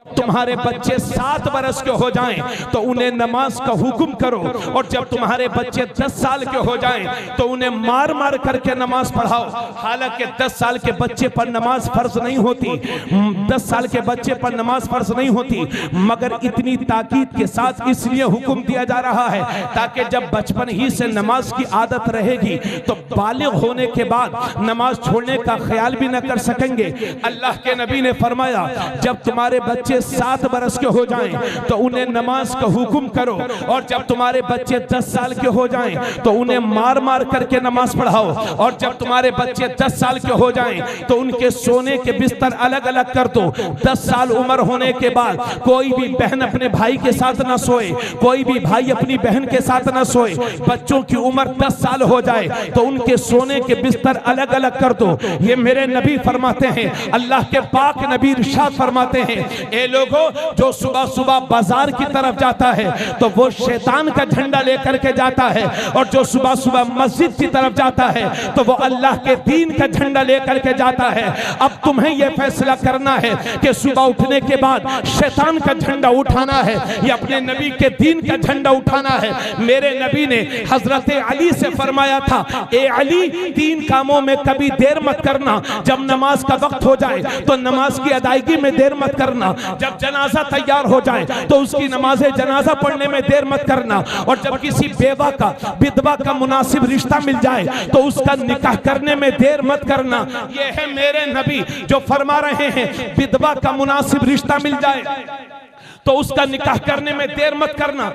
तुम्हारे बच्चे 7 बरस के हो जाएं तो उन्हें नमाज का हुक्म करो, और जब तुम्हारे बच्चे 10 साल के हो जाएं तो उन्हें मार मार करके नमाज पढ़ाओ। हालांकि 10 साल के बच्चे पर नमाज फर्ज नहीं होती, 10 साल के बच्चे पर नमाज फर्ज नहीं होती, मगर इतनी ताकीद के साथ इसलिए हुक्म दिया जा रहा है ताकि जब बचपन ही से नमाज की आदत रहेगी तो बालिग होने के बाद नमाज छोड़ने का ख्याल भी न कर सकेंगे। अल्लाह के नबी ने फरमाया जब तुम्हारे बच्चे 7 बरस के हो जाएं तो उन्हें नमाज का हुक्म करो, और जब तुम्हारे बच्चे 10 साल के हो जाएं तो उन्हें मार मार करके नमाज पढ़ाओ, और जब तुम्हारे बच्चे 10 साल के हो जाएं तो उनके सोने के बिस्तर अलग अलग कर दो। 10 साल उम्र होने के बाद कोई भी बहन अपने भाई के साथ न सोए, कोई भी भाई अपनी बहन के साथ न सोए। बच्चों की उम्र 10 साल हो जाए तो उनके सोने के बिस्तर अलग अलग कर दो। ये मेरे नबी फरमाते हैं, अल्लाह के पाक नबी इरशाद फरमाते हैं, ए लोगों जो सुबह सुबह बाजार की तरफ जाता है तो वो शैतान का झंडा लेकर के जाता है, और जो सुबह सुबह मस्जिद की तरफ जाता है तो वो अल्लाह के दीन का झंडा लेकर के जाता है। अब तुम्हें यह फैसला करना है कि सुबह उठने के बाद शैतान का झंडा उठाना है या अपने नबी के दीन का झंडा उठाना है। मेरे नबी ने हजरत अली से फरमाया था, ए अली 3 कामों में कभी देर मत करना। जब नमाज का वक्त हो जाए तो नमाज की अदायगी में देर मत करना, जब जनाजा तैयार हो जाए तो उसकी नमाज जनाजा पढ़ने में देर मत करना, और जब किसी बेवा का विधवा का मुनासिब रिश्ता मिल जाए तो उसका निकाह करने में देर मत करना। ये है मेरे नबी जो फरमा रहे हैं विधवा का मुनासिब रिश्ता मिल जाए तो उसका निकाह करने में देर मत करना।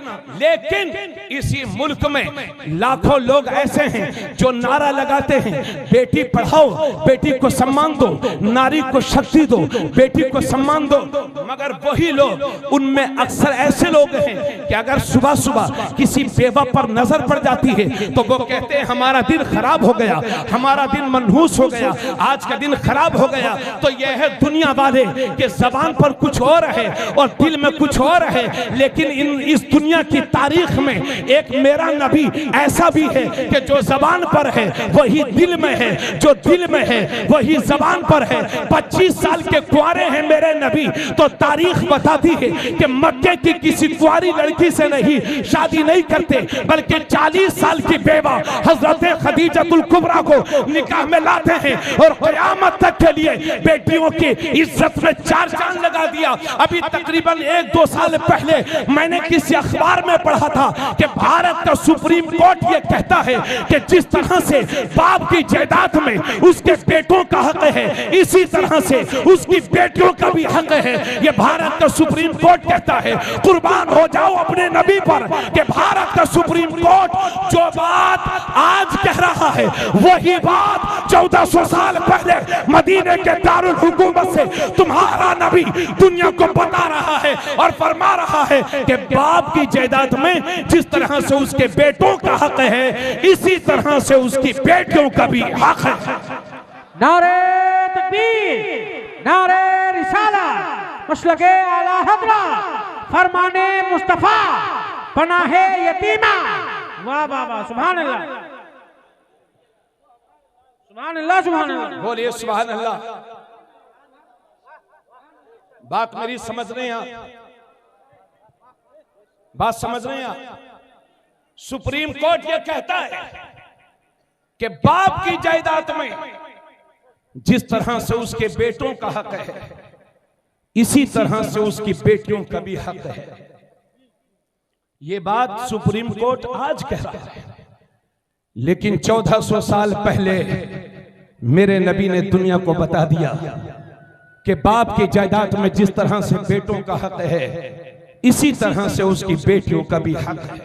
लेकिन इसी मुल्क में लाखों लोग ऐसे हैं जो नारा लगाते हैं बेटी पढ़ाओ, बेटी को सम्मान दो, नारी को शक्ति दो, बेटी को सम्मान दो, मगर वही लोग, उनमें अक्सर ऐसे लोग हैं कि अगर सुबह सुबह किसी बेवा पर नजर पड़ जाती है तो वो कहते हैं हमारा दिन खराब हो गया, हमारा दिन मनहूस हो गया, आज का दिन खराब हो गया। तो यह है दुनिया वाले के जबान पर कुछ और है और दिल में कुछ और है। लेकिन इस दुनिया की तारीख में एक मेरा नबी ऐसा भी है कि जो जबान पर है वही दिल में है, जो दिल में है वही जबान पर है। 25 साल के कुंवारे हैं मेरे नबी, तो तारीख बताती है कि मक्के की किसी कुंवारी लड़की से नहीं शादी नहीं करते, बल्कि 40 साल की बेवा हजरत खदीजतुल कुबरा को निकाह में लाते हैं, और क़यामत तक के लिए बेटियों की इज्जत में 4 चांद लगा दिया। अभी तकरीबन 1-2 साल पहले मैंने किसी अखबार में पढ़ा था कि भारत का सुप्रीम कोर्ट ये कहता है कि जिस तरह से बाप की जायदाद में उसके बेटों का हक है, इसी तरह से उसकी बेटियों का भी हक है। ये भारत का सुप्रीम कोर्ट कहता है। कुर्बान हो जाओ अपने नबी पर कि भारत का सुप्रीम कोर्ट जो बात आज कह रहा है वही बात 1400 साल पहले मदीने के दारुल हुकूमत से तुम्हारा नबी दुनिया को बता रहा है और फरमा रहा है कि बाप की जायदाद में जिस तरह से उसके बेटों का हक है, इसी तरह से उसकी बेटियों का भी हक है। नारे तकबीर, नारे रिसालत, मसलके आला हज़रत, फरमाने मुस्तफा, पनाहे यतीमा। वाह वाह वाह, सुभान अल्लाह, सुभान अल्लाह, सुभान अल्लाह, बोलिए सुभान अल्लाह। बात मेरी समझ रहे हैं, बात समझ रहे हैं। सुप्रीम कोर्ट ये कहता है कि बाप की जायदाद में जिस तरह से उसके बेटों का हक है, इसी तरह से उसकी बेटियों का भी हक है। ये बात सुप्रीम कोर्ट आज कह रहा है, लेकिन 1400 साल पहले मेरे नबी ने दुनिया को बता दिया कि बाप की जायदाद में जिस तरह से बेटों का हक है, इसी तरह से उसकी बेटियों का भी हक है।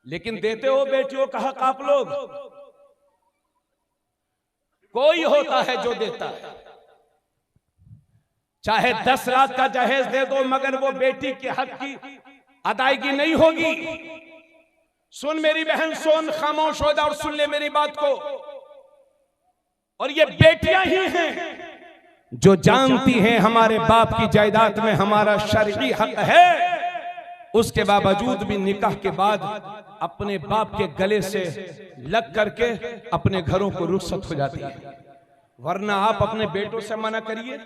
लेकिन देते हो बेटियों का हक आप लोग? कोई होता है जो देता है, चाहे 10 लाख का जहेज दे दो, मगर वो बेटी के हक की अदायगी नहीं होगी। सुन मेरी बहन, सुन, खामोश हो जा और सुन ले मेरी बात को। और ये बेटियां ही हैं जो जानती हैं हमारे बाप की जायदाद में हमारा शरई हक है, उसके बावजूद भी निकाह के बाद अपने बाप के गले से लग करके अपने घरों को रुखसत हो जाती है। वरना आप अपने बेटों से मना करिए,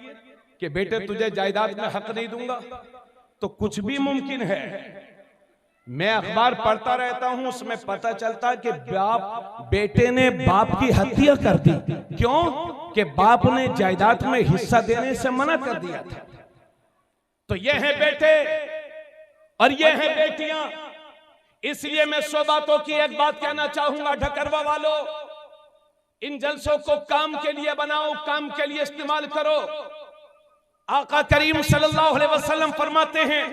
कि बेटे तुझे जायदाद में हक नहीं दूंगा, तो कुछ भी मुमकिन है। मैं अखबार पढ़ता रहता हूं, उसमें पता चलता कि बाप बेटे ने बाप की हत्या कर दी। क्यों? कि बाप ने जायदाद में हिस्सा देने से मना कर दिया था। तो ये हैं बेटे और ये हैं बेटियां। इसलिए मैं 100 बातों की एक बात कहना चाहूंगा, ढकरवा वालों, इन जलसों को काम के लिए बनाओ, काम के लिए इस्तेमाल करो। आका करीम सल्लल्लाहु अलैहि वसल्लम फरमाते हैं,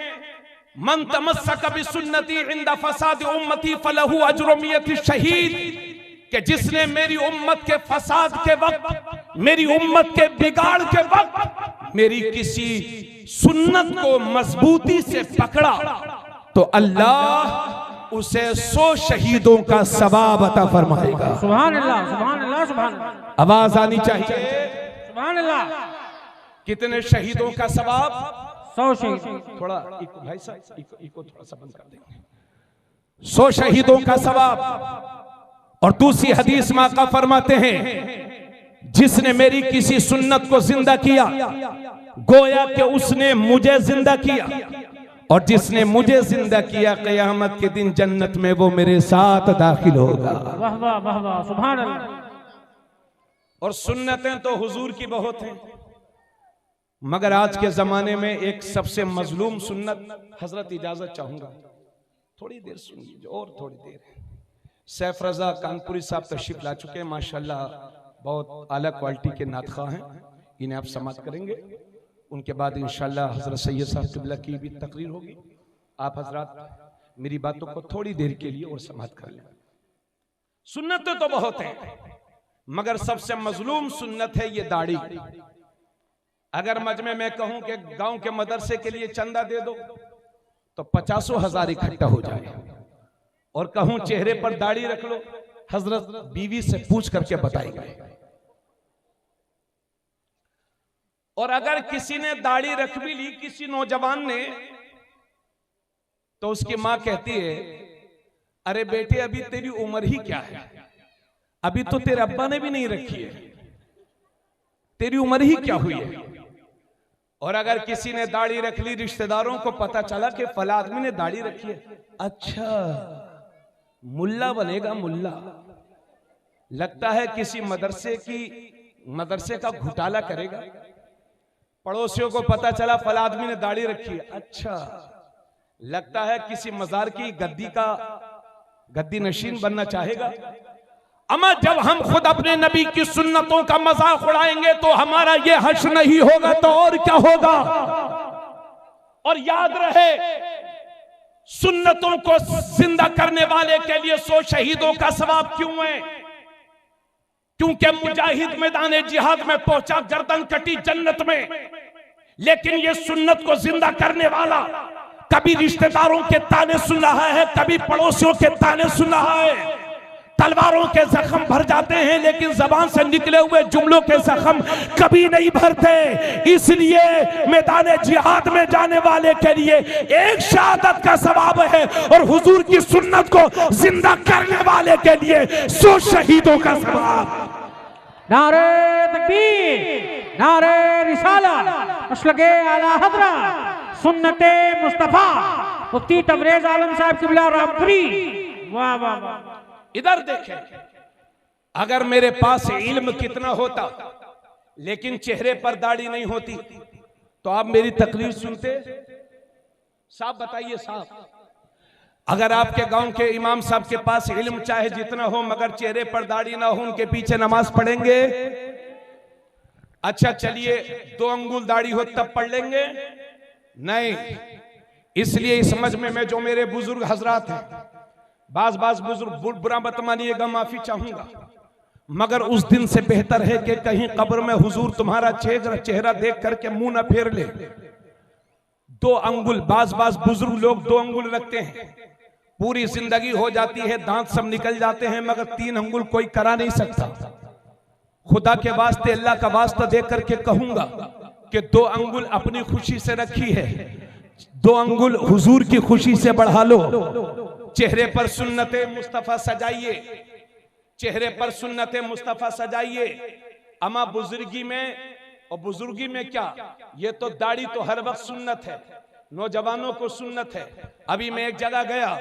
मन तमस्सक बिसुन्नती इंदा फसाद उम्मती फलहु अज्रु मियति शहीद, कि जिसने मेरी उम्मत के फसाद के वक्त, मेरी उम्मत के बिगाड़ के वक्त मेरी किसी सुन्नत को मजबूती से पकड़ा, तो अल्लाह उसे 100 शहीदों का सवाब अता फरमाएगा। सुभान अल्लाह, सुभान अल्लाह, सुभान अल्लाह। आवाज आनी चाहिए। सुभान अल्लाह। कितने शहीदों का सवाब? 100 शहीद। थोड़ा भाई साहब इको थोड़ा सा बंद कर देंगे। 100 शहीदों का सवाब। और दूसरी हदीस में आका फरमाते हैं, जिसने मेरी किसी सुन्नत को जिंदा किया गोया कि उसने मुझे जिंदा किया, और जिसने मुझे जिंदा किया क़यामत के दिन जन्नत में वो मेरे साथ दाखिल होगा। वाह वाह वाह वाह, सुभान अल्लाह। और सुन्नतें तो हुजूर की बहुत हैं, मगर आज के जमाने में एक सबसे मजलूम सुन्नत, हजरत इजाजत चाहूंगा थोड़ी देर सुन लीजिए और थोड़ी देर। सैफ रजा कानपुरी साहब तशरीफ ला चुके हैं, माशाल्लाह बहुत आला क्वालिटी के नातखा हैं, इन्हें आप समाप्त करेंगे। उनके बाद इंशाल्लाह हजरत सैयद साहब किबला की भी तकरीर होगी। आप हजरात मेरी बातों को थोड़ी देर के लिए और समाप्त कर लें। सुन्नतें तो बहुत हैं, मगर सबसे मजलूम सुन्नत है ये दाढ़ी। अगर मजमे में कहूं कि गांव के मदरसे के लिए चंदा दे दो तो 50,000 इकट्ठा हो जाए, और कहूं चेहरे पर दाढ़ी रख लो, हजरत बीवी से पूछ करके बताएंगे। और अगर किसी ने दाढ़ी रख भी ली, किसी नौजवान ने, तो उसकी मां कहती है, अरे बेटे अभी तेरी उम्र ही क्या है, अभी तो तेरे अब्बा ने भी नहीं रखी है, तेरी उम्र ही क्या हुई है। और अगर किसी ने दाढ़ी रख ली, रिश्तेदारों को पता चला कि फला आदमी ने दाढ़ी रखी है, अच्छा मुल्ला बनेगा मुल्ला, लगता है किसी मदरसे का घोटाला करेगा। पड़ोसियों को पता चला फला आदमी ने दाढ़ी रखी है, अच्छा लगता है किसी मजार की गद्दी नशीन बनना चाहेगा। अमा जब हम खुद अपने नबी की सुन्नतों का मजाक उड़ाएंगे तो हमारा ये हश्र नहीं होगा तो और क्या होगा। और याद रहे, सुन्नतों को जिंदा करने वाले के लिए 100 शहीदों का सवाब क्यों है? क्योंकि मुजाहिद मैदान जिहाद में पहुंचा, गर्दन कटी जन्नत में, लेकिन ये सुन्नत को जिंदा करने वाला कभी रिश्तेदारों के ताने सुन रहा है, कभी पड़ोसियों के ताने सुन रहा है। तलवारों के जख्म भर जाते हैं, लेकिन जबान से निकले हुए जुमलों के जख्म कभी नहीं भरते। इसलिए मैदान जिहाद में जाने वाले के लिए एक शहादत का सवाब है, और हुजूर की सुन्नत को जिंदा करने वाले के लिए 100 शहीदों का सवाब। नारे तकबीर, नारे रिसालत, मसलके आला हज़रत सुन्नते मुस्तफा मुफ्ती तबरेज आलम साहब किबला रामपुरी। वाह वाह वाह। इधर देखें, अगर मेरे पास इल्म कितना होता लेकिन चेहरे पर दाढ़ी नहीं होती तो आप मेरी तकरीर सुनते? साहब बताइए साहब, अगर आपके गांव के इमाम साहब के पास इल्म चाहे जितना हो मगर चेहरे पर दाढ़ी ना हो, उनके पीछे नमाज पढ़ेंगे? अच्छा चलिए 2 अंगुल दाढ़ी हो तब पढ़ लेंगे? नहीं। इसलिए इस समझ में जो मेरे बुजुर्ग हजरात हैं, बाज बुजुर्ग बुरा मत मानिएगा, माफी चाहूंगा, मगर उस दिन से बेहतर है कि कहीं कब्र में हुजूर तुम्हारा चेहरा देख करके मुंह न फेर ले। 2 अंगुल, बाज बुजुर्ग लोग 2 अंगुल रखते हैं, पूरी जिंदगी हो जाती है, दांत सब निकल जाते हैं, मगर 3 अंगुल कोई करा नहीं सकता। खुदा के वास्ते, अल्लाह का वास्ता देख करके कहूंगा कि 2 अंगुल अपनी खुशी से रखी है, 2 अंगुल हुजूर की खुशी से बढ़ा लो। चेहरे पर सुन्नते मुस्तफा सजाइए, चेहरे पर सुन्नते मुस्तफा सजाइए। अमा बुजुर्गी में और बुजुर्गी में क्या, ये तो दाढ़ी तो हर वक्त सुन्नत है, नौजवानों को सुन्नत है। अभी मैं एक जगह गया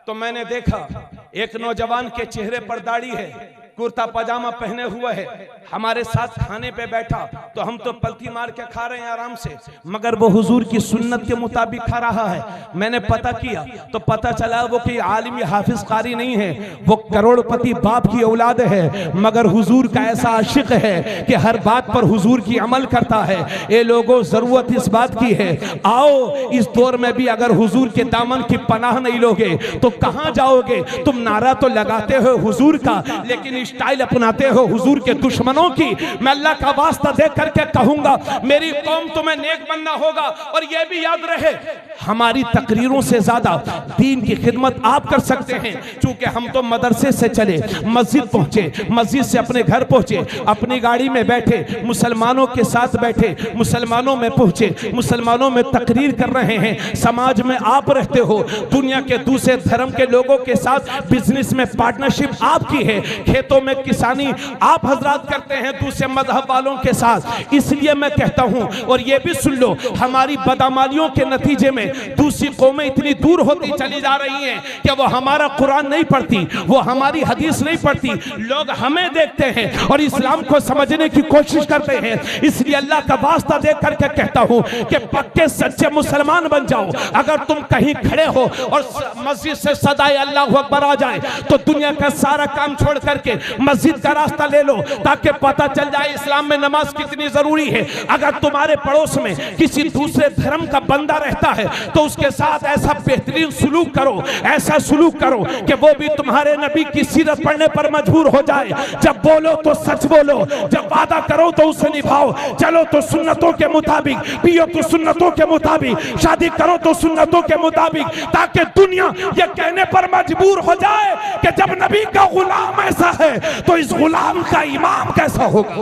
तो मैंने देखा एक नौजवान के चेहरे पर दाढ़ी है, कुर्ता पजामा पहने हुआ है, हमारे साथ खाने पे बैठा तो हम तो पलथी मार के खा रहे हैं आराम से, मगर वो हुजूर की सुन्नत के मुताबिक खा रहा है। मैंने पता किया तो पता चला वो कि आलिम हाफिज कारी नहीं है, वो करोड़पति बाप की औलाद है, मगर हुजूर का ऐसा आशिक है कि हर बात पर हुजूर की अमल करता है। ये लोगों जरूरत इस बात की है, आओ इस दौर में भी अगर हुजूर के दामन की पनाह नहीं लोगे तो कहां जाओगे। तुम नारा तो लगाते हो हुजूर का, लेकिन स्टाइल अपनाते हो हुजूर के दुश्मनों की। मैं अल्लाह का वास्ता दे करके कहूंगा मेरी कौम तुम्हें नेक बनना होगा। और यह भी याद रहे हमारी तकरीरों से ज्यादा दीन की खिदमत आप कर सकते हैं, क्योंकि हम तो मदरसे से चले मस्जिद पहुंचे, मस्जिद से अपने घर पहुंचे, अपनी गाड़ी में बैठे मुसलमानों के साथ बैठे, मुसलमानों में पहुंचे, मुसलमानों में तकरीर कर रहे हैं। समाज में आप रहते हो, दुनिया के दूसरे धर्म के लोगों के साथ बिजनेस में पार्टनरशिप आपकी है, खेतों में किसानी आप हजरात करते हैं दूसरे मजहब वालों के साथ। इसलिए मैं कहता हूं, और ये भी सुन लो, हमारी बदअमलियों के नतीजे में दूसरी कौमें इतनी दूर होती चली जा रही हैं कि वो हमारा कुरान नहीं पढ़ती, वो हमारी हदीस नहीं पढ़ती, लोग हमें देखते हैं और इस्लाम को समझने की कोशिश करते हैं। इसलिए अल्लाह का वास्ता दे करके कहता हूं कि पक्के सच्चे मुसलमान बन जाओ। अगर तुम कहीं खड़े हो और मस्जिद से सदाए अल्लाहू अकबर आ जाए तो दुनिया का सारा काम छोड़ करके मस्जिद का रास्ता ले लो, ताकि पता चल जाए इस्लाम में नमाज कितनी जरूरी है। अगर तुम्हारे पड़ोस में किसी दूसरे धर्म का बंदा रहता है तो उसके साथ ऐसा बेहतरीन सुलूक करो, ऐसा सुलूक करो कि वो भी तुम्हारे नबी की सीरत पढ़ने पर मजबूर हो जाए। जब बोलो तो सच बोलो, जब वादा करो तो उसे निभाओ, चलो तो सुन्नतों के मुताबिक, पियो तो सुन्नतों के मुताबिक, शादी करो तो सुन्नतों के मुताबिक, ताकि दुनिया ये कहने पर मजबूर हो जाए कि जब नबी का गुलाम ऐसा है तो इस गुलाम का इमाम कैसा होगा।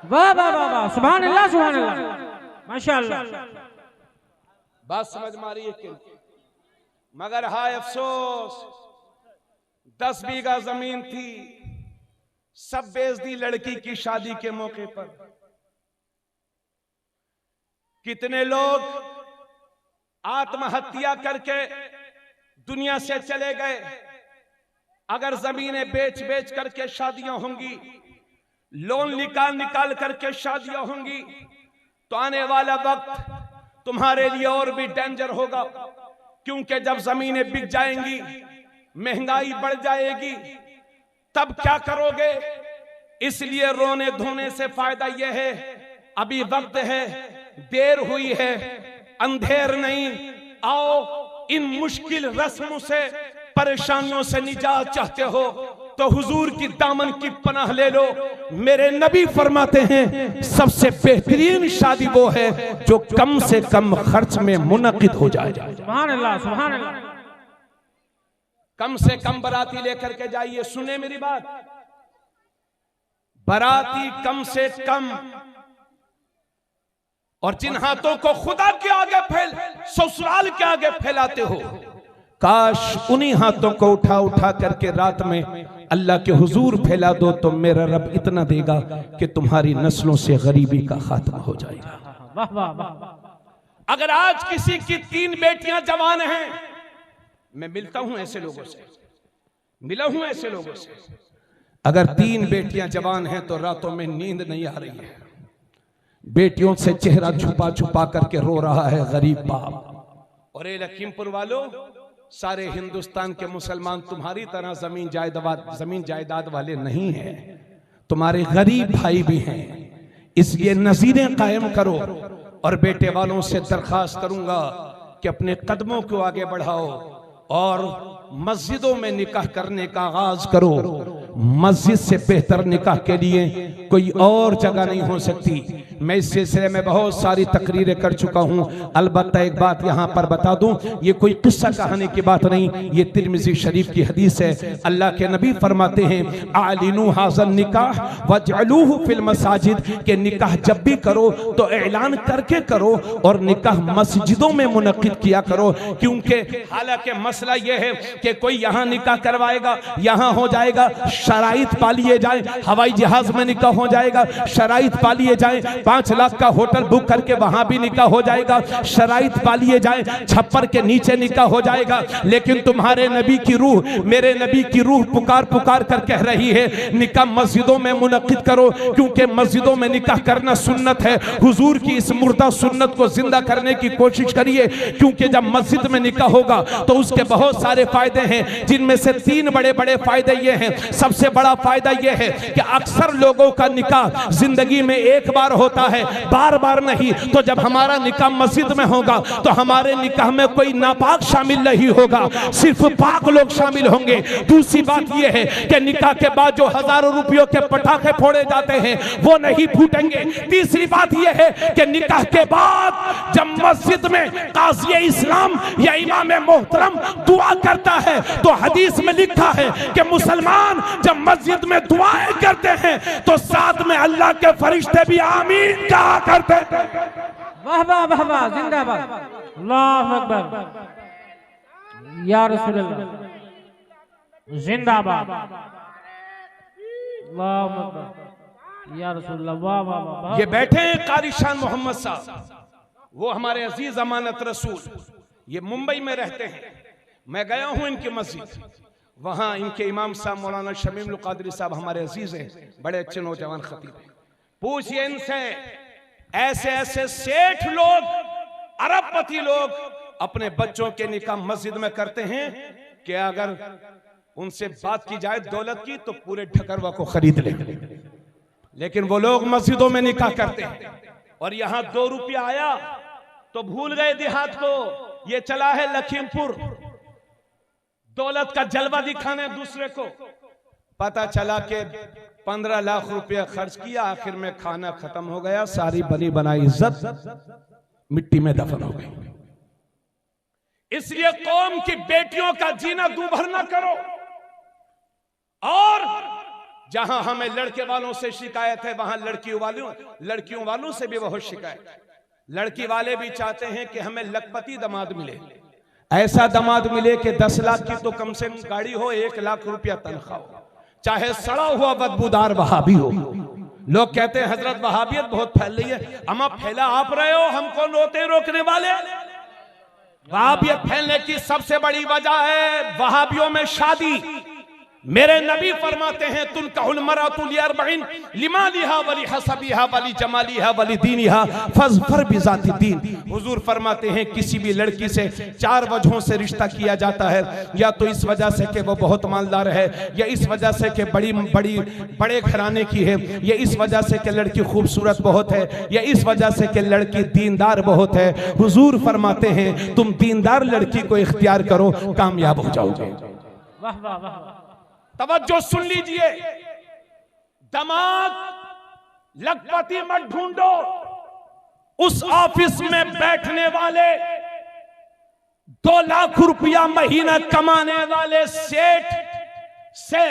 वाह वाह वाह वाह, सुभान अल्लाह सुभान अल्लाह, माशाअल्लाह। बात समझ मारी है कि मगर हाय अफसोस 10 बीघा जमीन थी, सब बेच दी लड़की की शादी के मौके पर। कितने लोग आत्महत्या करके दुनिया से चले गए। अगर जमीनें बेच बेच करके शादियां होंगी, लोन निकाल निकाल करके शादियां होंगी, तो आने वाला वक्त तुम्हारे लिए और भी डेंजर होगा। क्योंकि जब जमीनें बिक जाएंगी, महंगाई बढ़ जाएगी, तब क्या करोगे। इसलिए रोने धोने से फायदा यह है, अभी वक्त है, देर हुई है, अंधेर नहीं। आओ इन मुश्किल रस्मों से, परेशानियों से निजात चाहते हो तो हुजूर की दामन की पनाह ले लो। मेरे नबी फरमाते हैं सबसे बेहतरीन शादी वो है जो कम से कम खर्च में मुनक्किद हो जाए। सुभान अल्लाह सुभान अल्लाह। कम से कम बराती लेकर के जाइए। सुने मेरी बात, बराती कम से कम, और जिन हाथों को खुदा के आगे ससुराल के आगे फैलाते हो, काश उन्हीं हाथों को उठा उठा करके रात में अल्लाह के हुजूर फैला दो, तो मेरा रब इतना देगा कि तुम्हारी नस्लों से गरीबी का खात्मा हो जाएगा। वाह वाह वाह। अगर आज किसी की 3 बेटियां जवान हैं, मैं मिलता हूं ऐसे लोगों से, मिला हूं ऐसे लोगों से, अगर 3 बेटियां जवान हैं तो रातों में नींद नहीं आ रही है, बेटियों से चेहरा छुपा छुपा करके रो रहा है गरीब बाप। और ये लखीमपुर वालों, सारे हिंदुस्तान के मुसलमान तुम्हारी तरह जमीन जायदाद वाले नहीं हैं, तुम्हारे गरीब भाई भी हैं। इसलिए नज़ीरें कायम करो। और बेटे वालों से दरखास्त करूंगा कि अपने कदमों को आगे बढ़ाओ और मस्जिदों में निकाह करने का आगाज करो। मस्जिद से बेहतर निकाह के लिए कोई और जगह नहीं हो सकती। मैं इस सिलसिले में बहुत सारी तकरीरें कर चुका हूं। अलबत्ता एक बात यहां पर बता दूं, ये कोई किस्सा कहानी की बात नहीं, ये तिरमिज़ी शरीफ की हदीस है। अल्लाह के नबी फरमाते हैं आलिनू हाज़न निकाह वजअलूहु फिल मसाजिद, के निकाह जब भी करो तो ऐलान करके करो और निकाह मस्जिदों में मुनक्किद किया करो। क्योंकि हालांकि मसला यह है कि कोई यहाँ निकाह करवाएगा, यहाँ हो जाएगा, शराइत पा लिए जाए, हवाई जहाज में निकाह हो जाएगा, शराइत पा लिए जाए, 5 लाख का होटल बुक करके वहां भी निकाह हो जाएगा, शराइत पा लिए जाए, छप्पर के नीचे निकाह हो जाएगा। लेकिन तुम्हारे नबी की रूह, मेरे नबी की रूह पुकार पुकार कर कह रही है निकाह मस्जिदों में मुनक्किद करो, क्योंकि मस्जिदों में निकाह करना सुन्नत है। हुजूर की इस मुर्दा सुन्नत को जिंदा करने की कोशिश करिए, क्योंकि जब मस्जिद में निकाह होगा तो उसके बहुत सारे फायदे हैं, जिनमें से 3 बड़े बड़े फायदे ये हैं। सबसे बड़ा फायदा यह है कि अक्सर लोगों का निकाह जिंदगी में एक बार होता है, बार बार नहीं। तो जब हमारा निकाह मस्जिद में होगा तो हमारे निकाह में कोई नापाक शामिल नहीं होगा, सिर्फ पाक लोग शामिल होंगे। दूसरी बात यह है कि निकाह के बाद जो हजारों रुपयों के पटाखे फोड़े जाते हैं वो नहीं फूटेंगे। तीसरी बात यह है कि निकाह के बाद जब मस्जिद में काज़ी इस्लाम या इमाम मोहतरम दुआ करता है तो हदीस में लिखा है कि मुसलमान जब मस्जिद में दुआएं करते हैं तो साथ में अल्लाह के फरिश्ते भी आमीन कहा करते हैं। वाह वाह वाह वाह, जिंदाबाद, अल्लाहु अकबर, या रसूल अल्लाह, जिंदाबाद, अल्लाहु अकबर, या रसूल अल्लाह, वाह वाह वाह। ये बैठे हैं कारी शान मोहम्मद साहब, वो हमारे अजीज अमानत रसूल, ये मुंबई में रहते हैं। मैं गया हूं इनकी मस्जिद, वहां इनके इमाम साहब मौलाना शमीम कादरी साहब हमारे अजीज हैं, बड़े अच्छे नौजवान खतीब हैं। पूछिए इनसे, ऐसे ऐसे सेठ लोग, अरबपति लोग अपने बच्चों के निकाह मस्जिद में करते हैं कि अगर उनसे बात की जाए दौलत की तो पूरे ठकरवा को खरीद ले, लेकिन वो लोग मस्जिदों में निकाह करते हैं। और यहां 2 रुपया आया तो भूल गए देहात को, ये चला है लखीमपुर दौलत का जलवा दिखाने दूसरे को। पता चला कि 15 लाख रुपया खर्च किया, आखिर में खाना खत्म हो गया, सारी बनी बनाई इज्जत मिट्टी में दफन हो गई। इसलिए कौम की बेटियों का जीना दूभर न करो। और जहां हमें लड़के वालों से शिकायत है वहां लड़कियों वालों से भी बहुत शिकायत है। लड़की वाले भी चाहते हैं कि हमें लखपति दामाद मिले, ऐसा दामाद मिले कि 10 लाख की तो कम से कम गाड़ी हो, 1 लाख रुपया तनख्वाह हो, चाहे सड़ा हुआ बदबूदार वहाबी हो। लोग कहते हैं हजरत वहाबियत बहुत फैल रही है, अमा फैला आप रहे हो, हमको नोते रोकने वाले। वहाबियत फैलने की सबसे बड़ी वजह है वहाबियों में शादी। मेरे नबी फरमाते हैं तुनकाहुल मरातु लिअरबईन लिमालिहा वली हसबिहा वली जमालिहा वली दीनिहा फज़फर बिज़ाति दीन। हुजूर फरमाते हैं किसी भी लड़की से 4 वजहों से रिश्ता किया जाता है, या तो इस वजह से कि वो बहुत मालदार है, या इस वजह से कि बड़े घराने की है, या इस वजह से कि लड़की खूबसूरत बहुत है, या इस वजह से कि लड़की दीनदार बहुत है। हुजूर फरमाते हैं तुम दीनदार लड़की को इख्तियार करो, कामयाब हो जाओगे। वाह वाह वाह, तवज्जो सुन लीजिए, दामाद लखपति मत ढूंढो, उस ऑफिस में बैठने वाले 2 लाख रुपया महीना कमाने वाले सेठ से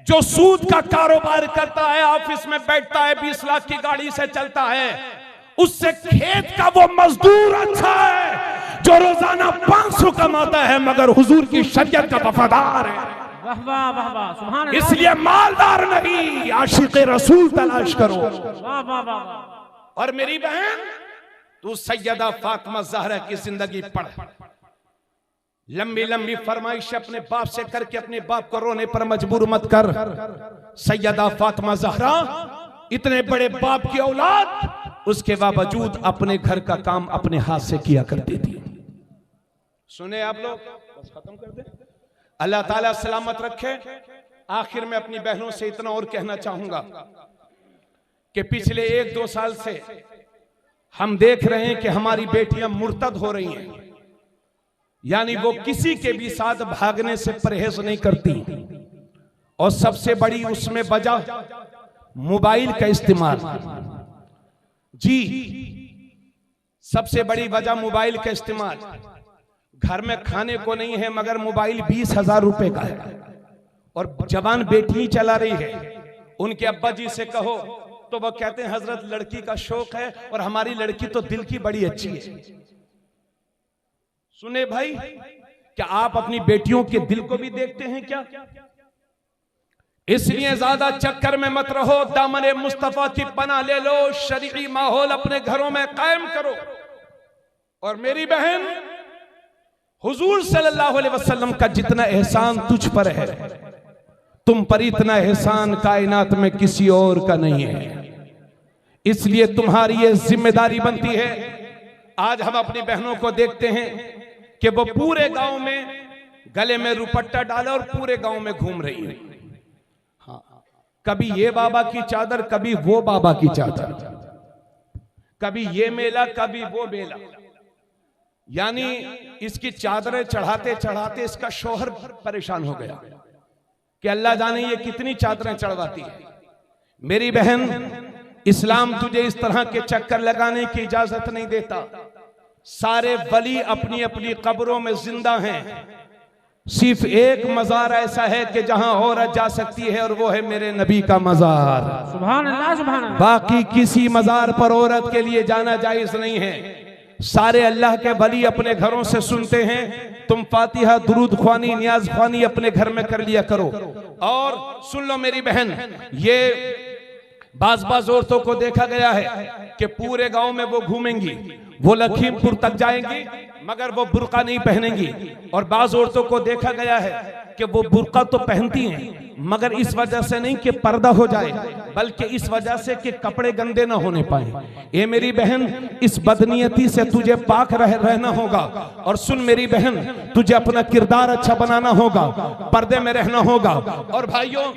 जो सूद का कारोबार करता है, ऑफिस में बैठता है, 20 लाख की गाड़ी से चलता है, उससे खेत का वो मजदूर अच्छा है जो रोजाना 500 कमाता है मगर हुजूर की शरीयत का वफादार है। वाह वाह वाह वाह, सुभान अल्लाह। इसलिए मालदार नहीं, आशिक़े रसूल तलाश करो। वाह वाह वाह। और मेरी बहन, तू सैयदा फातिमा ज़हरा की जिंदगी पढ़, लंबी लंबी फरमाइश अपने बाप से करके अपने बाप को रोने पर मजबूर मत कर। सैयदा फातिमा ज़हरा इतने बड़े बाप की औलाद, उसके बावजूद अपने घर का काम अपने हाथ से किया करती थी। सुने आप लोग, बस खत्म कर दे, अल्लाह ताला सलामत रखे। आखिर में अपनी बहनों से इतना और कहना चाहूंगा कि पिछले 1-2 साल से हम देख रहे हैं कि हमारी बेटियां मुर्तद हो रही हैं, यानी वो किसी के भी साथ भागने से परहेज नहीं करती। और सबसे बड़ी उसमें वजह मोबाइल का इस्तेमाल। जी, सबसे बड़ी वजह मोबाइल का इस्तेमाल। घर में खाने को नहीं है मगर मोबाइल 20,000 रुपए का है और जवान बेटी चला रही है। उनके अब्बा जी से कहो तो वो कहते हैं हजरत लड़की का शौक है और हमारी लड़की तो दिल की बड़ी अच्छी है। सुने भाई, क्या आप अपनी बेटियों के दिल को भी देखते हैं क्या? इसलिए ज्यादा चक्कर में मत रहो, दामन मुस्तफा की पनाह ले लो, शरीरी माहौल अपने घरों में कायम करो। और मेरी बहन, हुजूर सल्लल्लाहु अलैहि वसल्लम का जितना एहसान तुझ पर है, तुम पर इतना एहसान कायनात में किसी और का नहीं है। इसलिए तुम्हारी ये जिम्मेदारी बनती है। आज हम अपनी बहनों को देखते हैं कि वो पूरे गांव में गले में रुपट्टा डाला और पूरे गांव में घूम रही है। हाँ, कभी ये बाबा की चादर, कभी वो बाबा की चादर, कभी ये मेला, कभी वो मेला। यानी इसकी चादरें चढ़ाते चढ़ाते इसका शौहर परेशान हो गया कि अल्लाह जाने ये कितनी चादरें चढ़वाती है। मेरी बहन, इस्लाम तुझे इस तरह के चक्कर लगाने की इजाजत नहीं देता। सारे वली अपनी अपनी कब्रों में जिंदा हैं। सिर्फ एक मजार ऐसा है कि जहां औरत जा सकती है और वो है मेरे नबी का मजार। सुभान अल्लाह, सुभान अल्लाह। बाकी किसी मजार पर औरत के लिए जाना जायज नहीं है। सारे अल्लाह के वली अपने घरों से सुनते हैं। तुम फातिहा, दुरूद ख्वानी, नियाज ख्वानी अपने घर में कर लिया करो। और सुन लो मेरी बहन, ये बाज औरतों को देखा गया है कि पूरे गांव में वो घूमेंगी, वो लखीमपुर तक जाएंगी मगर वो बुर्का नहीं पहनेंगी। और बाज औरतों को देखा गया है कि वो बुर्का तो पहनती हैं मगर इस वजह से नहीं कि पर्दा हो जाए, बल्कि इस वजह से कि कपड़े गंदे ना होने पाए। ये मेरी बहन, इस बदनीयती से तुझे पाक रहना होगा। और सुन मेरी बहन, तुझे अपना किरदार अच्छा बनाना होगा, पर्दे में रहना होगा। और भाइयों,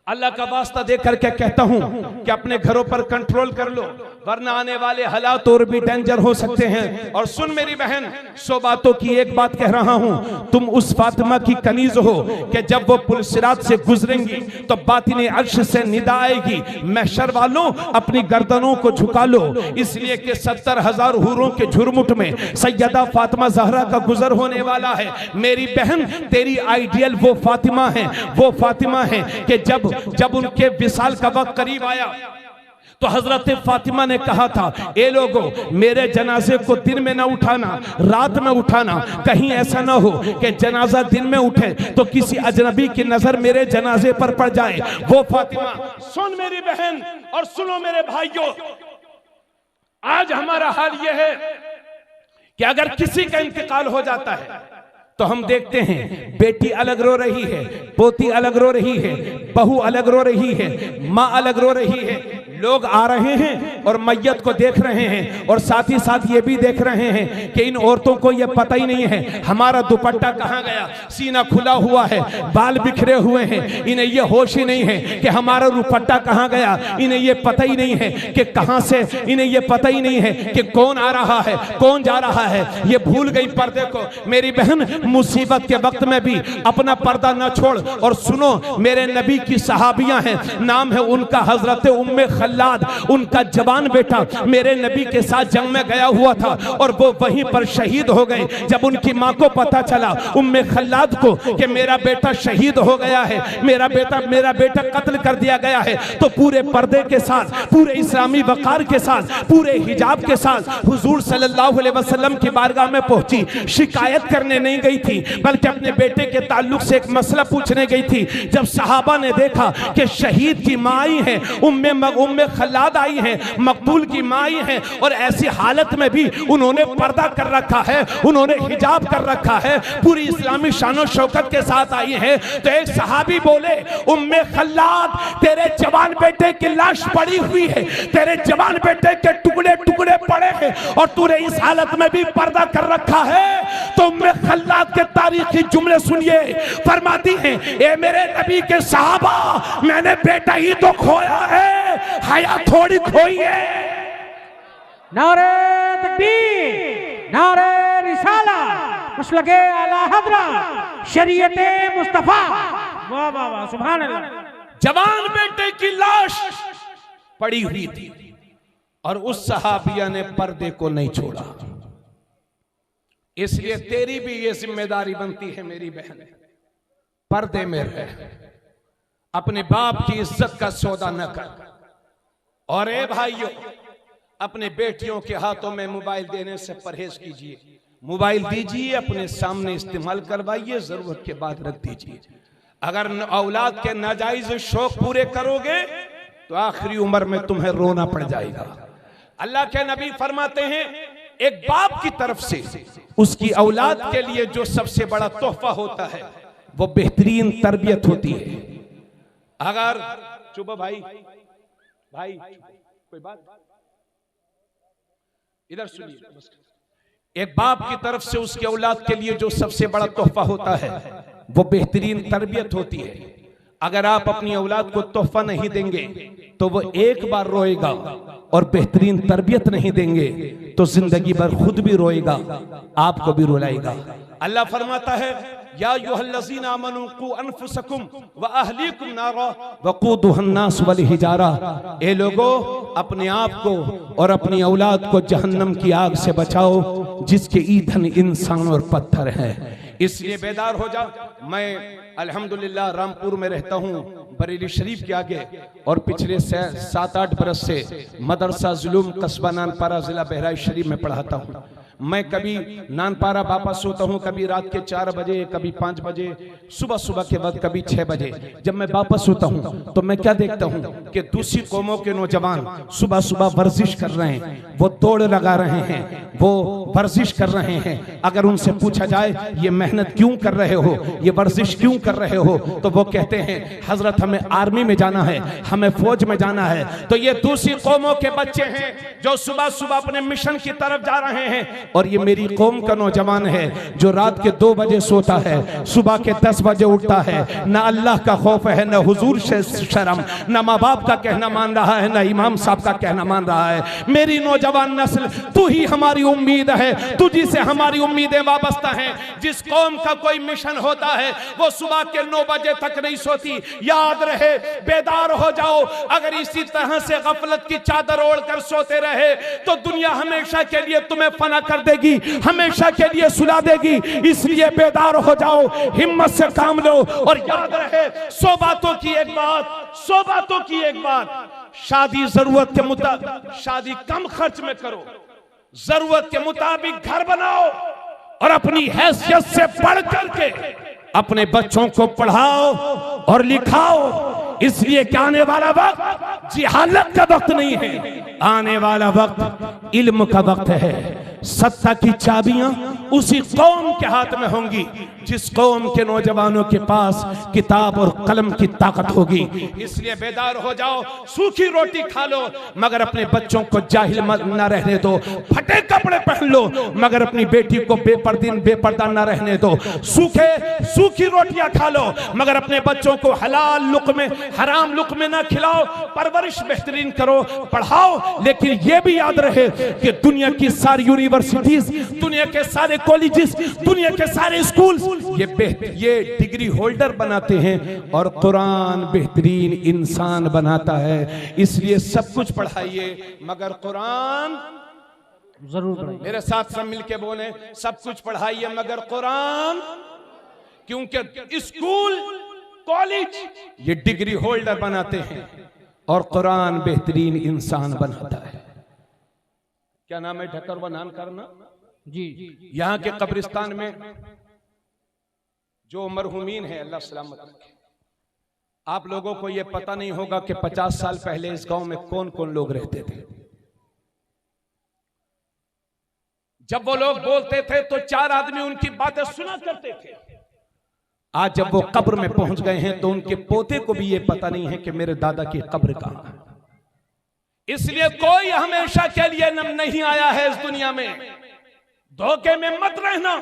अल्लाह का वास्ता दे करके कहता हूं कि अपने घरों पर कंट्रोल कर लो, वरना आने वाले हालात और भी डेंजर हो सकते हैं। और सुन मेरी बहन, 100 बातों की एक बात कह रहा हूं, तुम उस फातिमा की कनीज हो कि जब वो पुलसिरात से गुजरेंगी तो बातिने अर्श से निदा आएगी, महशर वालों अपनी गर्दनों को झुका लो, इसलिए कि 70,000 हूरों के झुरमुट में सैयदा फातिमा ज़हरा का गुजर होने वाला है। मेरी बहन, तेरी आइडियल वो फातिमा है, वो फातिमा है कि जब उनके विसाल का वक्त करीब आया तो हजरत फातिमा ने कहा था, ए लोगों, मेरे जनाजे को दिन में ना उठाना, रात में उठाना। कहीं ऐसा ना हो कि जनाजा दिन में उठे तो किसी अजनबी की नजर मेरे जनाजे पर पड़ जाए। वो फातिमा। सुन मेरी बहन और सुनो मेरे भाइयों, आज हमारा हाल यह है कि अगर किसी का इंतकाल हो जाता है तो हम देखते हैं बेटी अलग रो रही है, पोती अलग रो रही है, बहू अलग रो रही है, माँ अलग रो रही है। लोग आ रहे हैं और मैयत को देख रहे हैं और साथ ही साथ ये भी देख रहे हैं कि इन औरतों को ये पता ही नहीं है हमारा दुपट्टा कहाँ गया, सीना खुला हुआ है, बाल बिखरे हुए हैं, इन्हें ये होश ही नहीं है कि हमारा दुपट्टा कहाँ गया, इन्हें ये पता ही नहीं है कि कहाँ से, इन्हें ये पता ही नहीं है कि कौन आ रहा है, कौन जा रहा है, ये भूल गई पर्दे को। मेरी बहन, मुसीबत के वक्त में भी अपना पर्दा न छोड़। और सुनो, मेरे नबी की सहाबियां हैं, नाम है उनका हजरत उम्मे खल्लाद। उनका जवान बेटा मेरे नबी के साथ जंग में गया हुआ था और वो वहीं पर शहीद हो गए। जब उनकी मां को पता चला उम्मे खल्लाद को कि मेरा बेटा शहीद हो गया है, मेरा बेटा कत्ल कर दिया गया है, तो पूरे पर्दे के साथ, पूरे इस्लामी वकार के साथ, पूरे हिजाब के साथ हुजूर सल्लल्लाहु अलैहि वसल्लम की बारगाह में पहुंची। शिकायत करने नहीं गई थी बल्कि अपने बेटे के ताल्लुक से एक मसला पूछने गई थी। जब सहाबा ने देखा कि शहीद की मां आई है, उम्मे खल्लाद आई है, मकबूल की मां आई है, और ऐसी हालत में भी उन्होंने पर्दा कर रखा है, उन्होंने हिजाब कर रखा है, पूरी इस्लामी शानो शौकत के साथ आई है, तो एक सहाबी बोले, उम्मे खल्लाद, तेरे जवान बेटे की लाश पड़ी हुई है, तेरे जवान बेटे के टुकड़े टुकड़े पड़े हैं और तूने इस हालत में भी पर्दा कर रखा है। तो उम्मे खल्लाद के तारीखी जुमले सुनिए, फरमाती हैं, ए मेरे नबी के सहाबा, मैंने बेटा ही तो खोया है, हया थोड़ी खोई है। नारे तकबीर, नारे रिसालत, मसलके आला हज़रत, शरीयते मुस्तफा। वाह वाह वाह, सुभान अल्लाह। जवान बेटे की लाश पड़ी हुई थी और उस सहाबिया ने पर्दे को नहीं छोड़ा। इसलिए तेरी भी ये जिम्मेदारी बनती है मेरी बहन, पर्दे में रह, अपने बाप की इज्जत का सौदा न कर। और ए भाइयों, अपने बेटियों के हाथों में मोबाइल देने से परहेज कीजिए। मोबाइल दीजिए, अपने सामने इस्तेमाल करवाइए, जरूरत के बाद रख दीजिए। अगर औलाद के नाजायज शौक पूरे करोगे तो आखिरी उम्र में तुम्हें रोना पड़ जाएगा। अल्लाह के नबी फरमाते हैं, एक बाप की तरफ से उसकी औलाद के लिए जो सबसे बड़ा तोहफा होता है वो बेहतरीन तरबियत होती है। अगर चुप भाई कोई बात इधर सुनिए। एक बाप की तरफ से उसके औलाद के लिए जो सबसे बड़ा तोहफा होता है वो बेहतरीन तरबियत होती है। अगर आप अपनी औलाद को तोहफा नहीं देंगे तो वो एक बार रोएगा, और बेहतरीन तरबियत नहीं देंगे तो जिंदगी भर खुद भी रोएगा, आपको भी रुलाएगा। अल्लाह फरमाता है, या अय्युहल्लज़ीना आमनू कू अनफुसकुम व अहलीकुम नारा वक़ूदुहन्नास वल हिजारा। ए लोगों, अपने आप को और अपनी औलाद को जहन्नम की आग से बचाओ जिसके ईंधन इंसान और पत्थर है। इसलिए बेदार हो जा। मैं अल्हम्दुलिल्लाह रामपुर में रहता हूँ, बरेली शरीफ के आगे, और पिछले 7-8 बरस से मदरसा जुलूम कस्बा नानपारा जिला बहराइच शरीफ में पढ़ाता हूँ। मैं कभी नानपारा वापस होता हूँ, कभी रात के 4 बजे, कभी 5 बजे, सुबह के वक्त कभी 6 बजे। जब मैं वापस होता हूँ तो मैं क्या देखता हूँ कि दूसरी कौमों के नौजवान सुबह वर्जिश कर रहे हैं, वो दौड़ लगा रहे हैं, वो वर्जिश कर रहे हैं। अगर उनसे पूछा जाए ये मेहनत क्यों कर रहे हो, ये वर्जिश क्यों कर रहे हो, तो वो कहते हैं हजरत हमें आर्मी में जाना है, हमें फौज में जाना है। तो ये दूसरी कौमों के बच्चे हैं जो सुबह अपने मिशन की तरफ जा रहे हैं। और ये मेरी कौम का नौजवान है जो रात के 2 बजे सोता है, सुबह के 10 बजे उठता है। ना अल्लाह का खौफ है, ना हुजूर से शर्म, ना माँ बाप का कहना मान रहा है, ना इमाम साहब का कहना मान रहा है। मेरी नौजवान नस्ल, तू ही हमारी उम्मीद है, तुझी से हमारी उम्मीदें वाबस्ता हैं। जिस कौम का कोई मिशन होता है वो सुबह के 9 बजे तक नहीं सोती। याद रहे, बेदार हो जाओ। अगर इसी तरह से गफलत की चादर ओढ़कर सोते रहे तो दुनिया हमेशा के लिए तुम्हें फना कर देगी, हमेशा के लिए सुला देगी। इसलिए बेदार हो जाओ, हिम्मत से काम लो। और याद रहे, 100 बातों की एक बात, शादी जरूरत के मुताबिक, शादी कम खर्च में करो, जरूरत के मुताबिक घर बनाओ, और अपनी हैसियत से बढ़ करके अपने बच्चों को पढ़ाओ और लिखाओ। इसलिए कि आने वाला वक्त जिहालत का वक्त नहीं है, आने वाला वक्त इल्म का वक्त है। सत्ता की चाबियां उसी कौम के हाथ में होंगी जिस कौम के नौजवानों के पास किताब और कलम की ताकत होगी। इसलिए बेदार हो जाओ। सूखी रोटी खा लो मगर अपने बच्चों को जाहिल न रहने दो। फटे कपड़े पहन लो मगर अपनी बेटी को बेपर्दा न रहने दो। सूखी रोटियां खा लो मगर अपने बच्चों को हलाल लुक़्मे हराम लुक़्मे न खिलाओ। परवरिश बेहतरीन करो, पढ़ाओ, लेकिन यह भी याद रहे कि दुनिया की सारी यूनिवर्सिटीज, दुनिया के सारे कॉलेजेस, दुनिया के सारे स्कूल ये डिग्री होल्डर बनाते हैं और कुरान बेहतरीन इंसान बनाता है। इसलिए सब कुछ पढ़ाइए मगर कुरान जरूर पढ़ाइए। मेरे साथ सब मिलके बोले, सब कुछ पढ़ाइए मगर कुरान, क्योंकि स्कूल कॉलेज ये डिग्री होल्डर बनाते हैं और कुरान बेहतरीन इंसान बनाता है। क्या नाम है ढक्कर व नान करना जी। यहाँ के कब्रिस्तान में जो मरहुमीन है अल्लाह सलामत रखे। आप लोगों को यह पता नहीं होगा कि 50 साल पहले इस गांव में कौन कौन लोग रहते थे। जब वो लोग बोलते थे तो 4 आदमी उनकी बातें सुना करते थे। आज जब वो कब्र में पहुंच गए हैं तो उनके पोते को भी ये पता नहीं है कि मेरे दादा की कब्र कहां है। इसलिए कोई हमेशा के लिए नहीं आया है इस दुनिया में, धोखे में मत रहना।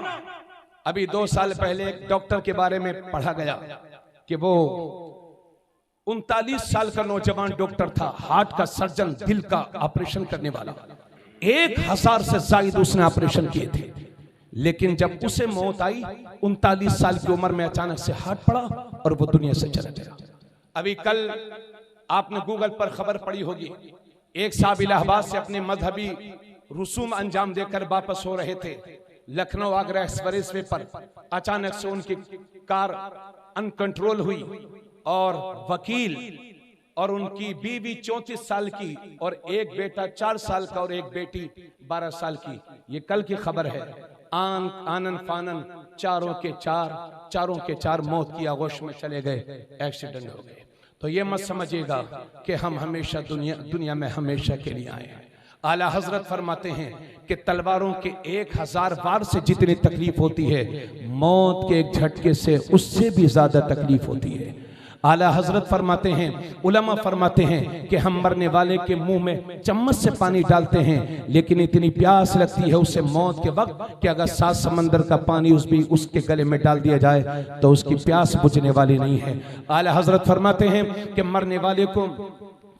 अभी 2 साल पहले एक डॉक्टर के बारे में पढ़ा गया कि वो 39 साल का नौजवान डॉक्टर था, हार्ट का सर्जन, दिल का ऑपरेशन करने वाला। 1000 से ज्यादा उसने ऑपरेशन किए थे, लेकिन जब उसे मौत आई 39 साल की उम्र में अचानक से हार्ट पड़ा और वो दुनिया से चला गया। अभी कल आपने गूगल पर खबर पढ़ी होगी एक साहब इलाहाबाद से अपने मजहबी रसूम अंजाम देकर वापस हो रहे थे। लखनऊ आगरा एक्सप्रेस वे पर अचानक से उनकी कार अनकंट्रोल हुई और वकील और उनकी बीवी 34 साल की और एक बेटा 4 साल का और एक बेटी 12 साल की, ये कल की खबर है, आनन फानन चारों के चार मौत की आगोश में चले गए, एक्सीडेंट हो गए। तो ये मत समझिएगा कि हम हमेशा दुनिया में हमेशा के लिए आए हैं। आला हजरत फरमाते हैं कि तलवारों के 1000 वार से जितनी तकलीफ होती है, मौत के एक झटके से उससे भी ज्यादा तकलीफ होती है। आला हजरत फरमाते हैं, उलमा फरमाते हैं कि हम मरने वाले के मुंह में चम्मच से पानी डालते हैं, लेकिन इतनी प्यास लगती है उसे मौत के वक्त कि अगर 7 समंदर का पानी उसके गले में डाल दिया जाए तो उसकी प्यास बुझने वाली नहीं है। आला हजरत फरमाते हैं कि मरने वाले को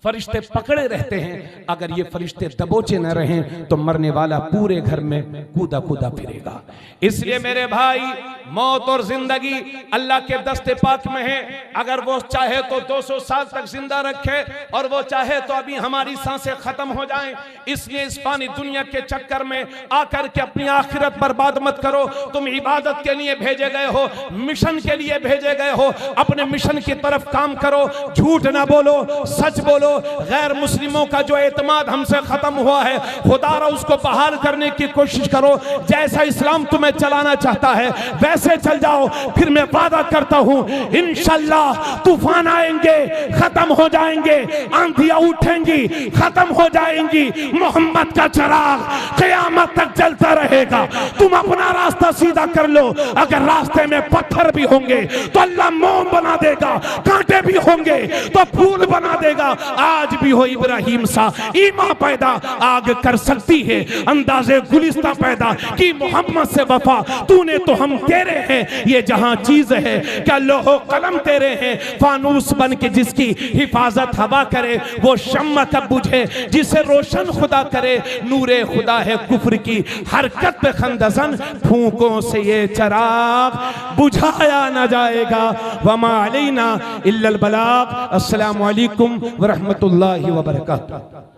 फरिश्ते पकड़े रहते हैं, अगर ये फरिश्ते दबोचे न रहें तो मरने वाला पूरे घर में कूदा कूदा फिरेगा। इसलिए मेरे भाई, मौत और जिंदगी अल्लाह के दस्ते पाक में है। अगर वो चाहे तो 200 साल तक जिंदा रखे और वो चाहे तो अभी हमारी सांसें खत्म हो जाएं। इसलिए इस फानी दुनिया के चक्कर में आकर के अपनी आखिरत बर्बाद मत करो। तुम इबादत के लिए भेजे गए हो, मिशन के लिए भेजे गए हो, अपने मिशन की तरफ काम करो, झूठ ना बोलो, सच बोलो। गैर मुस्लिमों का जो एतमाद हमसे खत्म हुआ है, खुदारा उसको बहाल करने की कोशिश करो। जैसा इस्लाम तुम्हें चलाना चाहता है वैसे चल जाओ। फिर मैं वादा करता हूं इंशाअल्लाह तूफान आएंगे, खत्म हो जाएंगे, आंधियां उठेंगी, खत्म हो जाएंगी। मोहम्मद का चिराग क़यामत तक जलता रहेगा। तुम अपना रास्ता सीधा कर लो। अगर रास्ते में पत्थर भी होंगे तो अल्लाह मोम बना देगा, कांटे भी होंगे तो फूल बना देगा। आज भी हो इब्राहिम सा ईमान पैदा आग कर सकती है, अंदाजे गुलिस्ता पैदा की मोहम्मद से वफा तूने तो हम तेरे हैं। ये जहां चीज है क्या लोहो कलम तेरे हैं। फानूस बन के जिसकी हिफाजत हवा करे, वो शम्मा कब बुझे जिसे रोशन खुदा करे। नूरे खुदा है कुफ्र की हरकत पे खंदसन, फूंकों से ये चराग बुझाया ना जाएगा। वमा अलैना इल्लल बलाग। अस्सलामु अलैकुम व रहमतुल्लाहि व बरकातुहू।